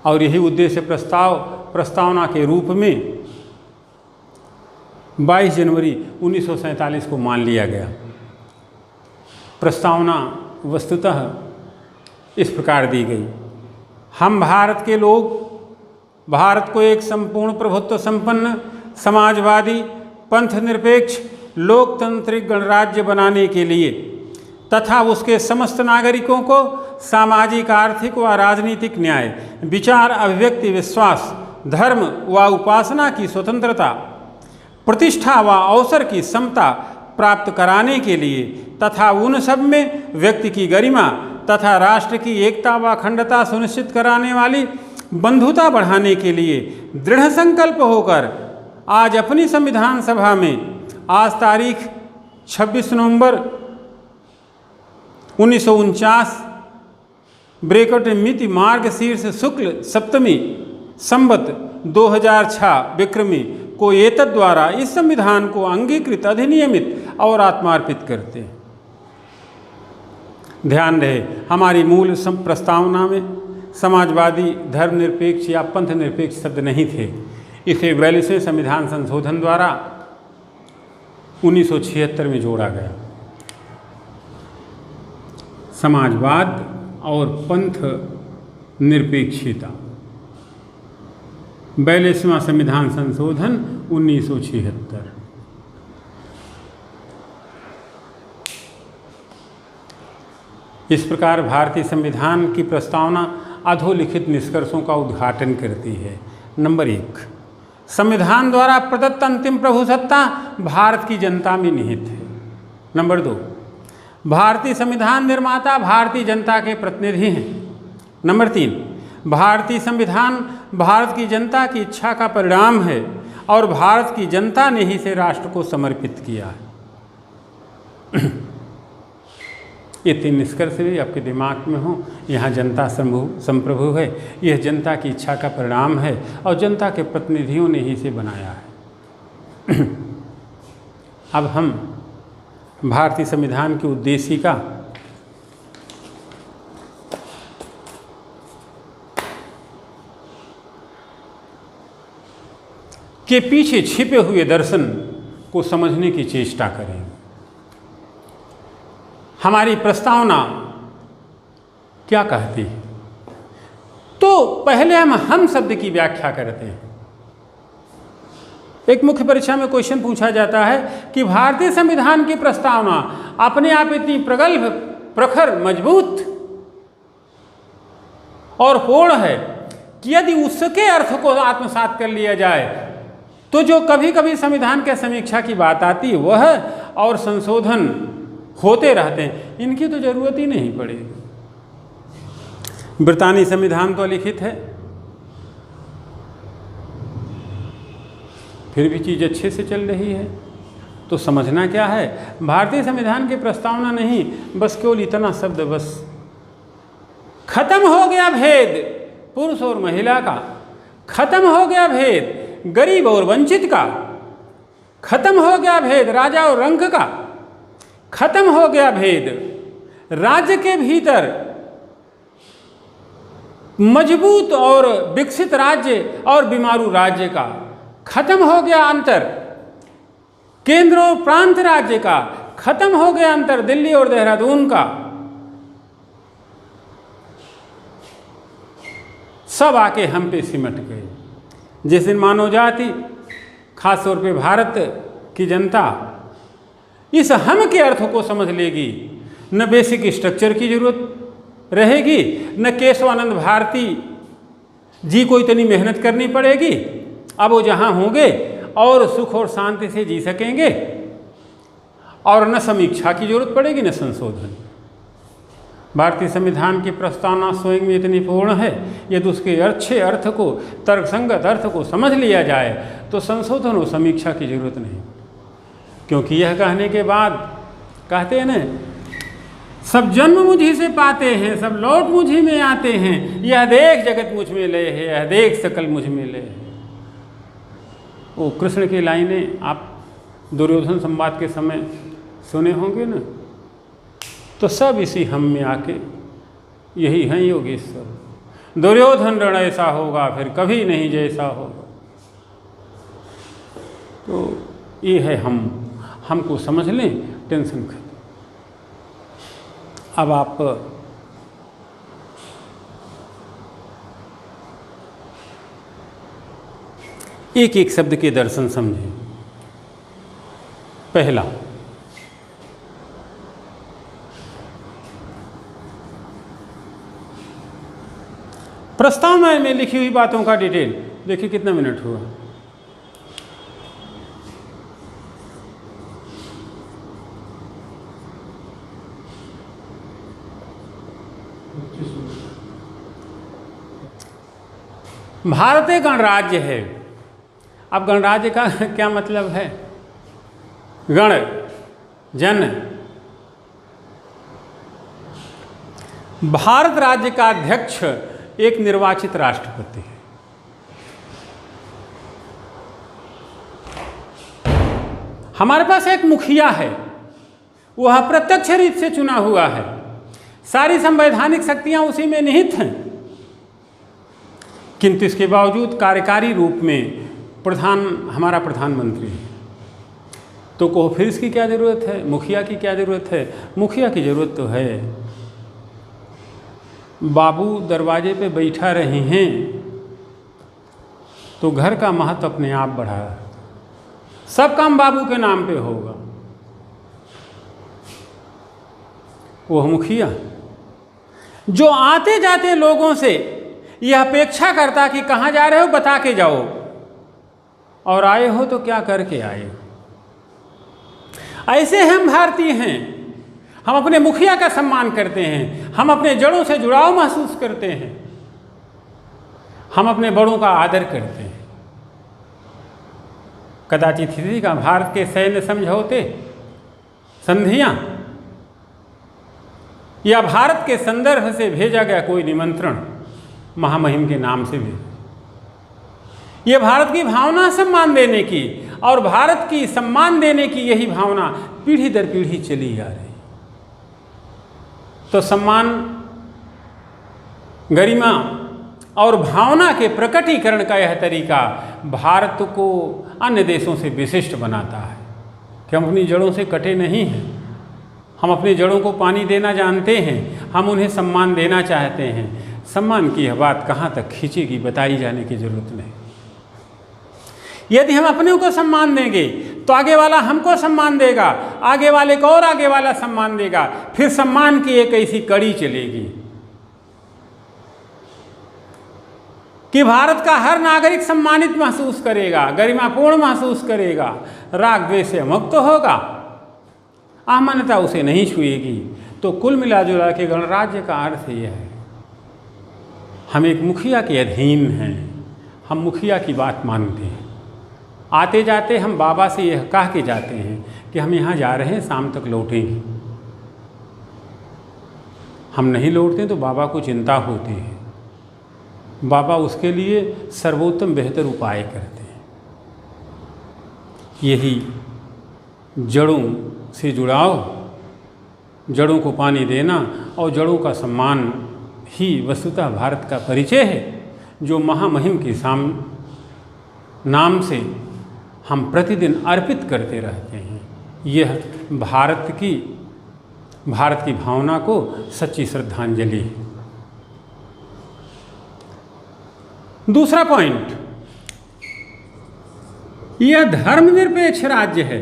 और यही उद्देश्य प्रस्तावना के रूप में 22 जनवरी 1947 को मान लिया गया। प्रस्तावना वस्तुतः इस प्रकार दी गई: हम भारत के लोग भारत को एक संपूर्ण प्रभुत्व संपन्न समाजवादी पंथ निरपेक्ष लोकतांत्रिक गणराज्य बनाने के लिए तथा उसके समस्त नागरिकों को सामाजिक आर्थिक व राजनीतिक न्याय, विचार अभिव्यक्ति विश्वास, धर्म व उपासना की स्वतंत्रता, प्रतिष्ठा व अवसर की समता प्राप्त कराने के लिए तथा उन सब में व्यक्ति की गरिमा तथा राष्ट्र की एकता व अखंडता सुनिश्चित कराने वाली बंधुता बढ़ाने के लिए दृढ़ संकल्प होकर आज अपनी संविधान सभा में आज तारीख 26 नवंबर 1949 ब्रैकेट मिति मार्गशीर्ष शुक्ल सप्तमी संवत 2006 विक्रमी को एतद् द्वारा इस संविधान को अंगीकृत अधिनियमित और आत्मार्पित करते हैं। ध्यान रहे, हमारी मूल प्रस्तावना में समाजवादी, धर्मनिरपेक्ष या पंथ निरपेक्ष शब्द नहीं थे। इसे 42वें संविधान संशोधन द्वारा 1976 में जोड़ा गया। समाजवाद और पंथ निरपेक्षता, 42वां संविधान संशोधन 1976। इस प्रकार भारतीय संविधान की प्रस्तावना अधोलिखित निष्कर्षों का उद्घाटन करती है। नंबर 1, संविधान द्वारा प्रदत्त अंतिम प्रभुसत्ता भारत की जनता में निहित है। नंबर 2, भारतीय संविधान निर्माता भारतीय जनता के प्रतिनिधि हैं। नंबर 3, भारतीय संविधान भारत की जनता की इच्छा का परिणाम है और भारत की जनता ने ही इसे राष्ट्र को समर्पित किया है। ये 3 निष्कर्ष भी आपके दिमाग में हो। यहाँ जनता संप्रभु है, यह जनता की इच्छा का परिणाम है और जनता के प्रतिनिधियों ने ही इसे बनाया है। अब हम भारतीय संविधान की उद्देशिका के पीछे छिपे हुए दर्शन को समझने की चेष्टा करें। हमारी प्रस्तावना क्या कहती है? तो पहले हम शब्द की व्याख्या करते हैं। एक मुख्य परीक्षा में क्वेश्चन पूछा जाता है कि भारतीय संविधान की प्रस्तावना अपने आप इतनी प्रगल्भ, प्रखर, मजबूत और पूर्ण है कि यदि उसके अर्थ को आत्मसात कर लिया जाए तो जो कभी कभी संविधान के समीक्षा की बात आती है वह और संशोधन होते रहते हैं, इनकी तो जरूरत ही नहीं पड़ेगी। ब्रिटानी संविधान तो लिखित है, फिर भी चीज़ अच्छे से चल रही है। तो समझना क्या है, भारतीय संविधान की प्रस्तावना नहीं, बस केवल इतना शब्द, बस खत्म हो गया भेद पुरुष और महिला का, खत्म हो गया भेद गरीब और वंचित का, खत्म हो गया भेद राजा और रंक का, खत्म हो गया भेद राज्य के भीतर मजबूत और विकसित राज्य और बीमारू राज्य का, खत्म हो गया अंतर केंद्र और प्रांत राज्य का, खत्म हो गया अंतर दिल्ली और देहरादून का। सब आके हम पे सिमट गए। जिस दिन मानव जाति, खास तौर पे भारत की जनता इस हम के अर्थ को समझ लेगी, न बेसिक स्ट्रक्चर की जरूरत रहेगी, न केशवानंद भारती जी को इतनी मेहनत करनी पड़ेगी। अब वो जहाँ होंगे और सुख और शांति से जी सकेंगे, और न समीक्षा की जरूरत पड़ेगी न संशोधन। भारतीय संविधान की प्रस्तावना स्वयं में इतनी पूर्ण है, यदि उसके अच्छे अर्थ को, तर्कसंगत अर्थ को समझ लिया जाए तो संशोधन और समीक्षा की जरूरत नहीं। क्योंकि यह कहने के बाद कहते हैं न, सब जन्म मुझी से पाते हैं, सब लौट मुझी में आते हैं, यह देख जगत मुझ में लय है, यह देख सकल मुझ में लय है। वो कृष्ण की लाइनें आप दुर्योधन संवाद के समय सुने होंगे ना, तो सब इसी हम में आके यही हैं योगेश्वर। दुर्योधन रण ऐसा होगा फिर कभी नहीं जैसा होगा। तो ये है हमको समझ लें, टेंशन खत्म। अब आप एक एक शब्द के दर्शन समझें। पहला, प्रस्ताव में लिखी हुई बातों का डिटेल देखिए कितना मिनट हुआ। भारत एक गणराज्य है। अब गणराज्य का क्या मतलब है? गण, जन। भारत राज्य का अध्यक्ष एक निर्वाचित राष्ट्रपति है। हमारे पास एक मुखिया है, वह प्रत्यक्ष रीत से चुना हुआ है, सारी संवैधानिक शक्तियां उसी में निहित हैं। किंतु इसके बावजूद कार्यकारी रूप में हमारा प्रधानमंत्री है। तो कहो फिर इसकी क्या ज़रूरत है? मुखिया की क्या ज़रूरत है? मुखिया की ज़रूरत तो है। बाबू दरवाजे पे बैठा रहे हैं तो घर का महत्व अपने आप बढ़ा, सब काम बाबू के नाम पे होगा। वह मुखिया जो आते जाते लोगों से यह अपेक्षा करता कि कहाँ जा रहे हो बता के जाओ, और आए हो तो क्या करके आए हो। ऐसे हम भारतीय हैं, हम अपने मुखिया का सम्मान करते हैं, हम अपने जड़ों से जुड़ाव महसूस करते हैं, हम अपने बड़ों का आदर करते हैं। कदाचित इसी का भारत के सैन्य समझौते, संधियां या भारत के संदर्भ से भेजा गया कोई निमंत्रण महामहिम के नाम से भी, ये भारत की भावना सम्मान देने की और भारत की सम्मान देने की यही भावना पीढ़ी दर पीढ़ी चली आ रही। तो सम्मान, गरिमा और भावना के प्रकटीकरण का यह तरीका भारत को अन्य देशों से विशिष्ट बनाता है कि हम अपनी जड़ों से कटे नहीं हैं, हम अपनी जड़ों को पानी देना जानते हैं, हम उन्हें सम्मान देना चाहते हैं। सम्मान की यह बात कहाँ तक खींचेगी, बताई जाने की जरूरत नहीं। यदि हम अपने को सम्मान देंगे तो आगे वाला हमको सम्मान देगा, आगे वाले को और आगे वाला सम्मान देगा, फिर सम्मान की एक ऐसी कड़ी चलेगी कि भारत का हर नागरिक सम्मानित महसूस करेगा, गरिमापूर्ण महसूस करेगा, राग द्वेष से मुक्त होगा, अमान्यता उसे नहीं छुएगी। तो कुल मिला जुला के गणराज्य का अर्थ यह है, हम एक मुखिया के अधीन हैं, हम मुखिया की बात मानते हैं। आते जाते हम बाबा से यह कह के जाते हैं कि हम यहाँ जा रहे हैं, शाम तक लौटेंगे। हम नहीं लौटते तो बाबा को चिंता होती है, बाबा उसके लिए सर्वोत्तम बेहतर उपाय करते हैं। यही जड़ों से जुड़ाव, जड़ों को पानी देना और जड़ों का सम्मान ही वस्तुतः भारत का परिचय है, जो महामहिम के नाम से हम प्रतिदिन अर्पित करते रहते हैं। यह भारत की भावना को सच्ची श्रद्धांजलि है। दूसरा पॉइंट, यह धर्मनिरपेक्ष राज्य है।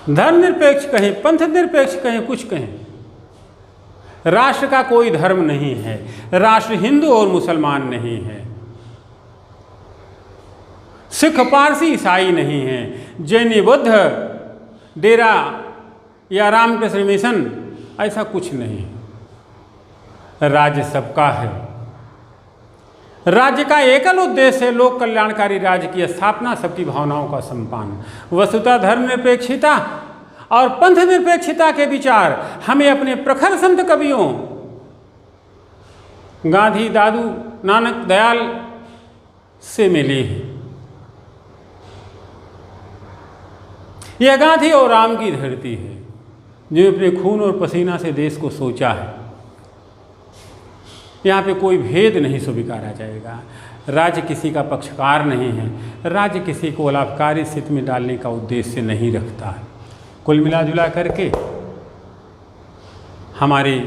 धर्मनिरपेक्ष कहें, पंथ निरपेक्ष कहें, कुछ कहें, राष्ट्र का कोई धर्म नहीं है। राष्ट्र हिंदू और मुसलमान नहीं है, सिख पारसी ईसाई नहीं है, जैन बुद्ध डेरा या रामकृष्ण मिशन, ऐसा कुछ नहीं। राज्य सबका है। राज्य का एकल उद्देश्य है लोक कल्याणकारी राज्य की स्थापना, सबकी भावनाओं का सम्मान। वस्तुतः धर्मनिरपेक्षता और पंथ निरपेक्षता के विचार हमें अपने प्रखर संत कवियों गांधी, दादू, नानक, दयाल से मिले हैं। यह गांधी और राम की धरती है, जो अपने खून और पसीना से देश को सोचा है। यहाँ पे कोई भेद नहीं स्वीकारा जाएगा। राज्य किसी का पक्षकार नहीं है। राज्य किसी को लाभकारी स्थिति में डालने का उद्देश्य नहीं रखता है। कुल मिला जुला करके हमारे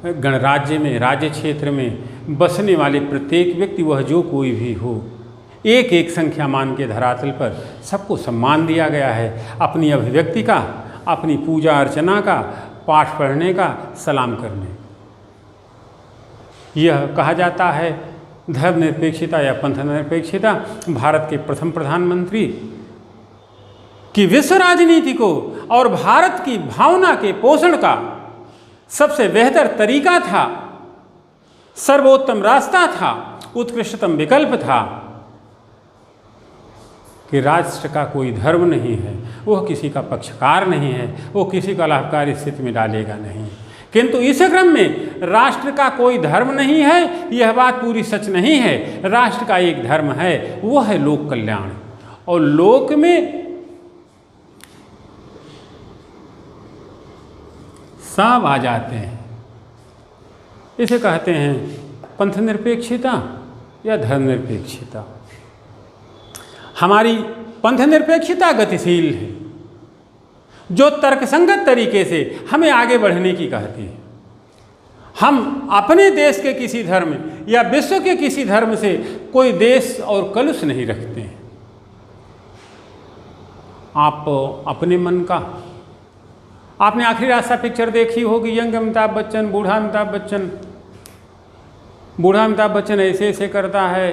गणराज्य में, राज्य क्षेत्र में बसने वाले प्रत्येक व्यक्ति, वह जो कोई भी हो, एक एक संख्या मान के धरातल पर सबको सम्मान दिया गया है। अपनी अभिव्यक्ति का, अपनी पूजा अर्चना का, पाठ पढ़ने का, सलाम करने। यह कहा जाता है धर्मनिरपेक्षता या पंथ निरपेक्षता भारत के प्रथम प्रधानमंत्री की विश्व राजनीति को और भारत की भावना के पोषण का सबसे बेहतर तरीका था, सर्वोत्तम रास्ता था, उत्कृष्टतम विकल्प था कि राष्ट्र का कोई धर्म नहीं है, वह किसी का पक्षकार नहीं है, वो किसी का लाभकारी स्थिति में डालेगा नहीं। किंतु इस क्रम में राष्ट्र का कोई धर्म नहीं है, यह बात पूरी सच नहीं है। राष्ट्र का एक धर्म है, वह है लोक कल्याण। और लोक में सब आ जाते हैं। इसे कहते हैं पंथ निरपेक्षता या धर्मनिरपेक्षता। हमारी पंथ निरपेक्षता गतिशील है, जो तर्कसंगत तरीके से हमें आगे बढ़ने की कहती है। हम अपने देश के किसी धर्म या विश्व के किसी धर्म से कोई देश और कलुष नहीं रखते हैं। आप अपने मन का, आपने आखिरी रास्ता पिक्चर देखी होगी, यंग अमिताभ बच्चन, बूढ़ा अमिताभ बच्चन। बूढ़ा अमिताभ बच्चन ऐसे ऐसे करता है,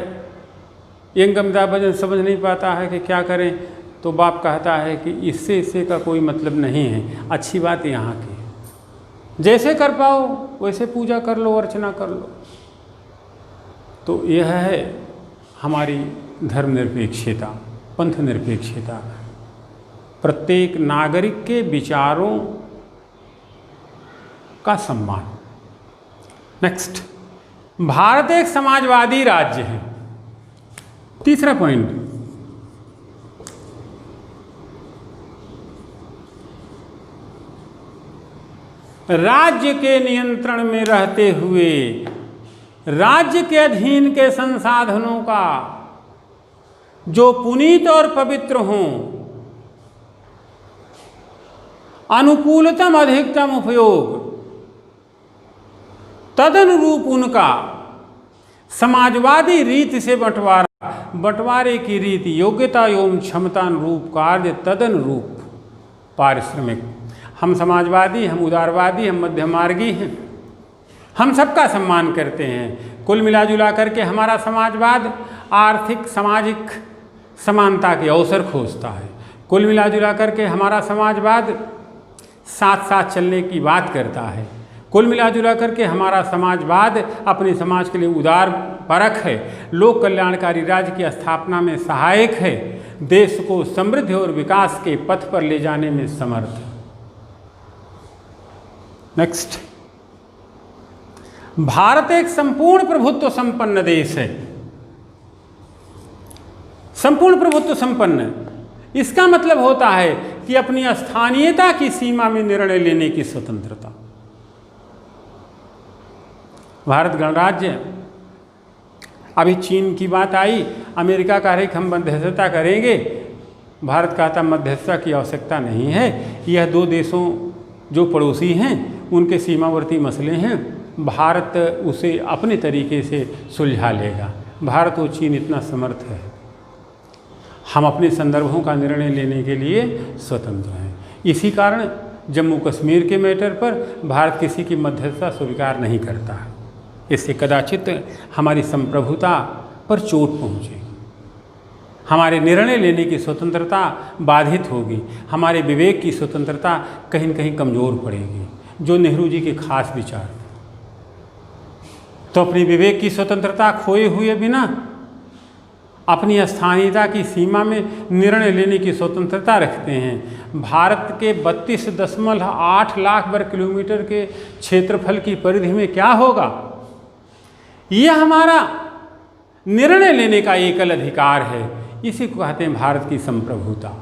यंग अमिताभ बच्चन समझ नहीं पाता है कि क्या करें, तो बाप कहता है कि इससे का कोई मतलब नहीं है। अच्छी बात यहाँ की, जैसे कर पाओ वैसे पूजा कर लो, अर्चना कर लो। तो यह है हमारी धर्मनिरपेक्षता, पंथ निरपेक्षता। प्रत्येक नागरिक के विचारों का सम्मान। नेक्स्ट, भारत एक समाजवादी राज्य है। तीसरा पॉइंट, राज्य के नियंत्रण में रहते हुए राज्य के अधीन के संसाधनों का जो पुनीत और पवित्र हों, अनुकूलतम अधिकतम उपयोग, तदनुरूप उनका समाजवादी रीति से बंटवारे की रीति, योग्यता एवं क्षमतानुरूप कार्य, तदनुरूप पारिश्रमिक। हम समाजवादी, हम उदारवादी, हम मध्यमार्गी हैं, हम सबका सम्मान करते हैं। कुल मिला जुला करके हमारा समाजवाद आर्थिक सामाजिक समानता के अवसर खोजता है। कुल मिला जुला करके हमारा समाजवाद साथ साथ चलने की बात करता है। कुल मिला जुला करके हमारा समाजवाद अपने समाज के लिए उदार परख है, लोक कल्याणकारी राज्य की स्थापना में सहायक है, देश को समृद्धि और विकास के पथ पर ले जाने में समर्थ है। नेक्स्ट, भारत एक संपूर्ण प्रभुत्व संपन्न देश है। संपूर्ण प्रभुत्व संपन्न इसका मतलब होता है कि अपनी स्थानीयता की सीमा में निर्णय लेने की स्वतंत्रता। भारत गणराज्य, अभी चीन की बात आई, अमेरिका कह रही कि हम मध्यस्थता करेंगे, भारत कहता मध्यस्थता की आवश्यकता नहीं है, यह दो देशों जो पड़ोसी हैं उनके सीमावर्ती मसले हैं, भारत उसे अपने तरीके से सुलझा लेगा। भारत और चीन इतना समर्थ है, हम अपने संदर्भों का निर्णय लेने के लिए स्वतंत्र हैं। इसी कारण जम्मू कश्मीर के मैटर पर भारत किसी की मध्यस्थता स्वीकार नहीं करता है। इससे कदाचित हमारी संप्रभुता पर चोट पहुँचेगी, हमारे निर्णय लेने की स्वतंत्रता बाधित होगी, हमारे विवेक की स्वतंत्रता कहीं न कहीं कमज़ोर पड़ेगी, जो नेहरू जी के खास विचार। तो अपनी विवेक की स्वतंत्रता खोए हुए बिना अपनी स्थानीयता की सीमा में निर्णय लेने की स्वतंत्रता रखते हैं। भारत के 32.8 लाख वर्ग किलोमीटर के क्षेत्रफल की परिधि में क्या होगा? यह हमारा निर्णय लेने का एकल अधिकार है। इसी को कहते हैं भारत की संप्रभुता।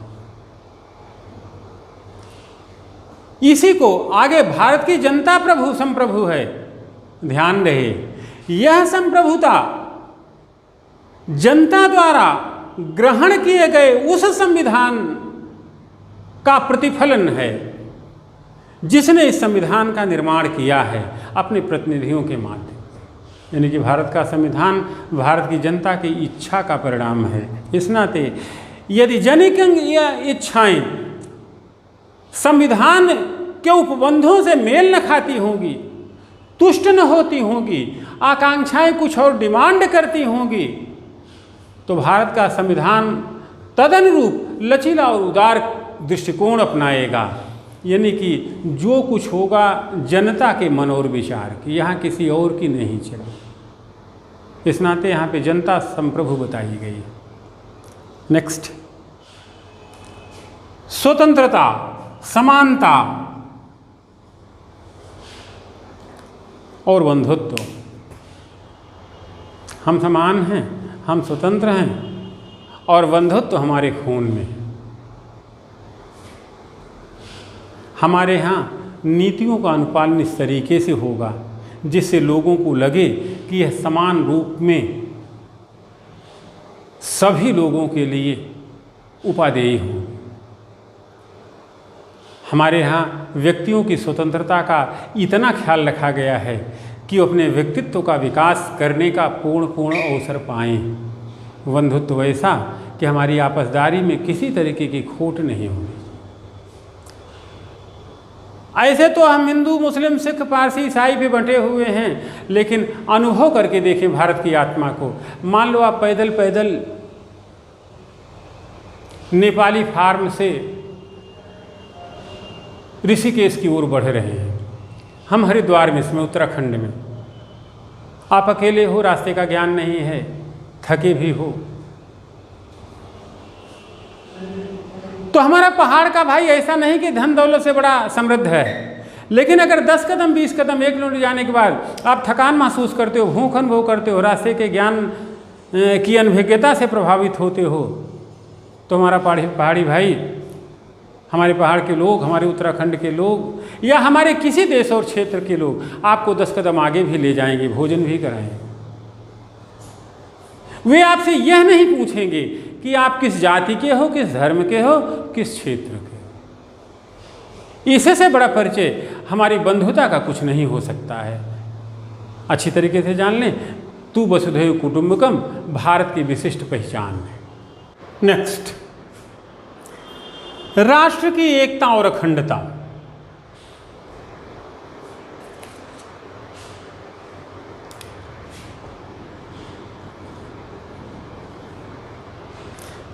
इसी को आगे भारत की जनता प्रभु संप्रभु है। ध्यान रहे, यह संप्रभुता जनता द्वारा ग्रहण किए गए उस संविधान का प्रतिफलन है जिसने इस संविधान का निर्माण किया है अपने प्रतिनिधियों के माध्यम से। यानी कि भारत का संविधान भारत की जनता की इच्छा का परिणाम है। इस नाते यदि जनिक इच्छाएं संविधान के उपबंधों से मेल न खाती होंगी, तुष्ट न होती होंगी, आकांक्षाएं कुछ और डिमांड करती होंगी, तो भारत का संविधान तदनुरूप लचीला और उदार दृष्टिकोण अपनाएगा। यानी कि जो कुछ होगा जनता के मन और विचार की, यहाँ किसी और की नहीं चले। इस नाते यहाँ पे जनता संप्रभु बताई गई है। नेक्स्ट, स्वतंत्रता, समानता और बंधुत्व। हम समान हैं, हम स्वतंत्र हैं और बंधुत्व हमारे खून में है। हमारे यहाँ नीतियों का अनुपालन इस तरीके से होगा जिससे लोगों को लगे कि यह समान रूप में सभी लोगों के लिए उपादेय हो। हमारे यहाँ व्यक्तियों की स्वतंत्रता का इतना ख्याल रखा गया है कि वो अपने व्यक्तित्व का विकास करने का पूर्ण अवसर पाएँ। बंधुत्व वैसा कि हमारी आपसदारी में किसी तरीके की खोट नहीं होगी। ऐसे तो हम हिंदू, मुस्लिम, सिख, पारसी, ईसाई पे बंटे हुए हैं, लेकिन अनुभव करके देखें भारत की आत्मा को। मान लो आप पैदल पैदल नेपाली फार्म से ऋषिकेश की ओर बढ़ रहे हैं। हम हरिद्वार में, इसमें उत्तराखंड में, आप अकेले हो, रास्ते का ज्ञान नहीं है, थके भी हो, तो हमारा पहाड़ का भाई ऐसा नहीं कि धन दौलत से बड़ा समृद्ध है, लेकिन अगर 10 कदम 20 कदम 1 किलोमीटर जाने के बाद आप थकान महसूस करते हो, भूख अनुभव करते हो, रास्ते के ज्ञान की अनभिज्ञता से प्रभावित होते हो, तो हमारा पहाड़ी भाई, हमारे पहाड़ के लोग, हमारे उत्तराखंड के लोग या हमारे किसी देश और क्षेत्र के लोग आपको 10 कदम आगे भी ले जाएंगे, भोजन भी कराएंगे। वे आपसे यह नहीं पूछेंगे कि आप किस जाति के हो, किस धर्म के हो, किस क्षेत्र के हो। इससे से बड़ा परिचय हमारी बंधुता का कुछ नहीं हो सकता है। अच्छी तरीके से जान लें, तू वसुधैव कुटुंबकम भारत की विशिष्ट पहचान है। नेक्स्ट, राष्ट्र की एकता और अखंडता।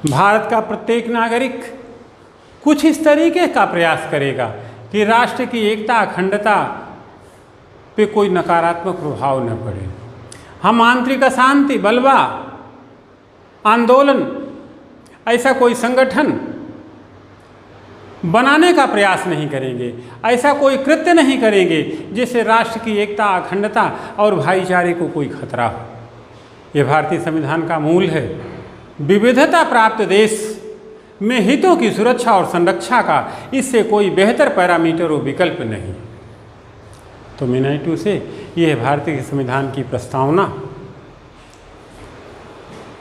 भारत का प्रत्येक नागरिक कुछ इस तरीके का प्रयास करेगा कि राष्ट्र की एकता, अखंडता पे कोई नकारात्मक प्रभाव न पड़े। हम आंतरिक अशांति, बलवा, आंदोलन, ऐसा कोई संगठन बनाने का प्रयास नहीं करेंगे, ऐसा कोई कृत्य नहीं करेंगे जिससे राष्ट्र की एकता, अखंडता और भाईचारे को कोई खतरा हो। यह भारतीय संविधान का मूल है। विविधता प्राप्त देश में हितों की सुरक्षा और संरक्षा का इससे कोई बेहतर पैरामीटर और विकल्प नहीं। तो मिनाइटू से यह भारतीय संविधान की प्रस्तावना,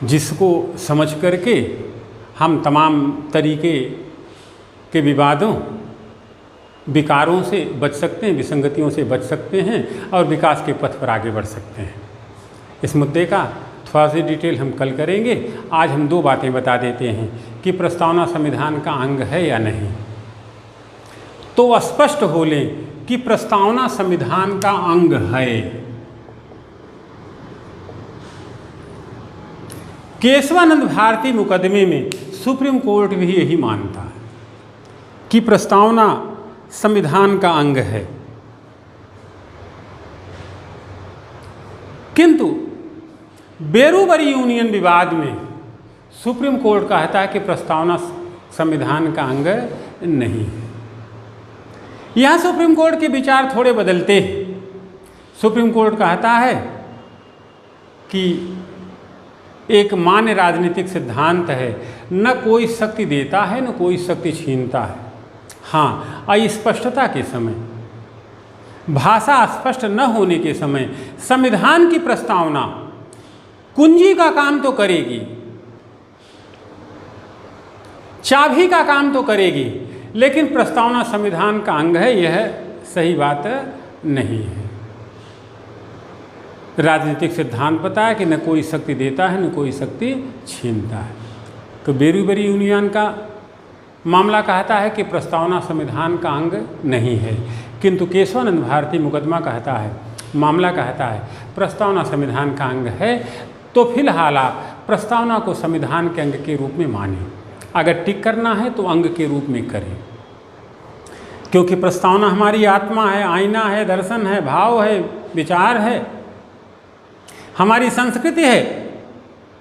जिसको समझ करके हम तमाम तरीके के विवादों, विकारों से बच सकते हैं, विसंगतियों से बच सकते हैं और विकास के पथ पर आगे बढ़ सकते हैं। इस मुद्दे का थोड़ा सी डिटेल हम कल करेंगे। आज हम दो बातें बता देते हैं कि प्रस्तावना संविधान का अंग है या नहीं। तो स्पष्ट हो लें कि प्रस्तावना संविधान का अंग है। केशवानंद भारती मुकदमे में सुप्रीम कोर्ट भी यही मानता है कि प्रस्तावना संविधान का अंग है, किंतु बेरूबरी यूनियन विवाद में सुप्रीम कोर्ट कहता है कि प्रस्तावना संविधान का अंग नहीं है। यहाँ सुप्रीम कोर्ट के विचार थोड़े बदलते हैं। सुप्रीम कोर्ट कहता है कि एक मान्य राजनीतिक सिद्धांत है, न कोई शक्ति देता है न कोई शक्ति छीनता है। हाँ, अस्पष्टता के समय, भाषा स्पष्ट न होने के समय संविधान की प्रस्तावना कुंजी का काम तो करेगी, चाबी का काम तो करेगी, लेकिन प्रस्तावना संविधान का अंग है, यह सही बात नहीं है। राजनीतिक सिद्धांत पता है कि न कोई शक्ति देता है न कोई शक्ति छीनता है। तो बेरूबरी यूनियन का मामला कहता है कि प्रस्तावना संविधान का अंग नहीं है, किंतु केशवानंद भारती मुकदमा कहता है, मामला कहता है प्रस्तावना संविधान का अंग है। तो फिलहाल आप प्रस्तावना को संविधान के अंग के रूप में मानें। अगर टिक करना है तो अंग के रूप में करें, क्योंकि प्रस्तावना हमारी आत्मा है, आईना है, दर्शन है, भाव है, विचार है, हमारी संस्कृति है,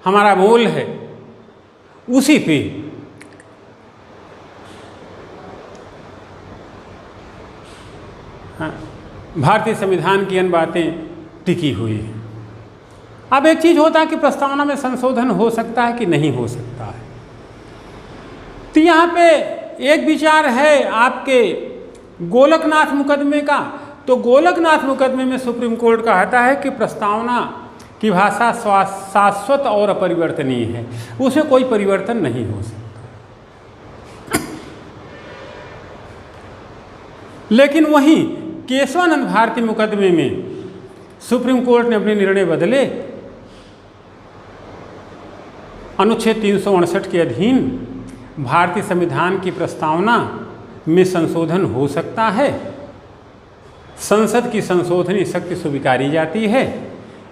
हमारा बोल है। उसी पे भारतीय संविधान की अन्य बातें टिकी हुई हैं। अब एक चीज़ होता है कि प्रस्तावना में संशोधन हो सकता है कि नहीं हो सकता है। तो यहाँ पे एक विचार है आपके गोलकनाथ मुकदमे का। तो गोलकनाथ मुकदमे में सुप्रीम कोर्ट कहता है कि प्रस्तावना की भाषा शाश्वत और अपरिवर्तनीय है, उसमें कोई परिवर्तन नहीं हो सकता। लेकिन वहीं केशवानंद भारती मुकदमे में सुप्रीम कोर्ट ने अपने निर्णय बदले। अनुच्छेद 368 के अधीन भारतीय संविधान की प्रस्तावना में संशोधन हो सकता है, संसद की संशोधनी शक्ति स्वीकारी जाती है,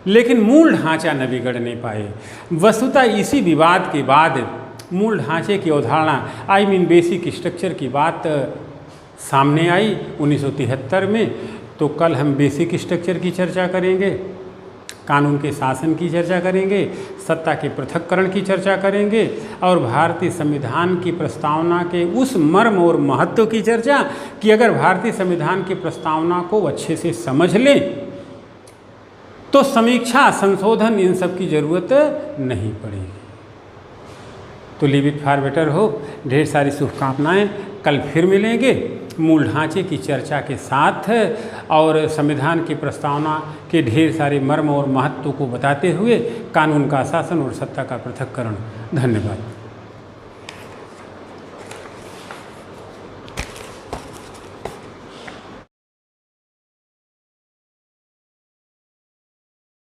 लेकिन मूल ढांचा न बिगड़ने पाए। वस्तुतः इसी विवाद के बाद मूल ढांचे की अवधारणा बेसिक स्ट्रक्चर की बात सामने आई 1973 में। तो कल हम बेसिक स्ट्रक्चर की चर्चा करेंगे, कानून के शासन की चर्चा करेंगे, सत्ता के पृथक्करण की चर्चा करेंगे और भारतीय संविधान की प्रस्तावना के उस मर्म और महत्व की चर्चा कि अगर भारतीय संविधान की प्रस्तावना को अच्छे से समझ लें तो समीक्षा, संशोधन, इन सब की ज़रूरत नहीं पड़ेगी। तो लीव इट फॉर बेटर हो। ढेर सारी शुभकामनाएं। कल फिर मिलेंगे मूल ढांचे की चर्चा के साथ और संविधान की प्रस्तावना के ढेर सारे मर्म और महत्व को बताते हुए कानून का शासन और सत्ता का पृथक्करण। धन्यवाद।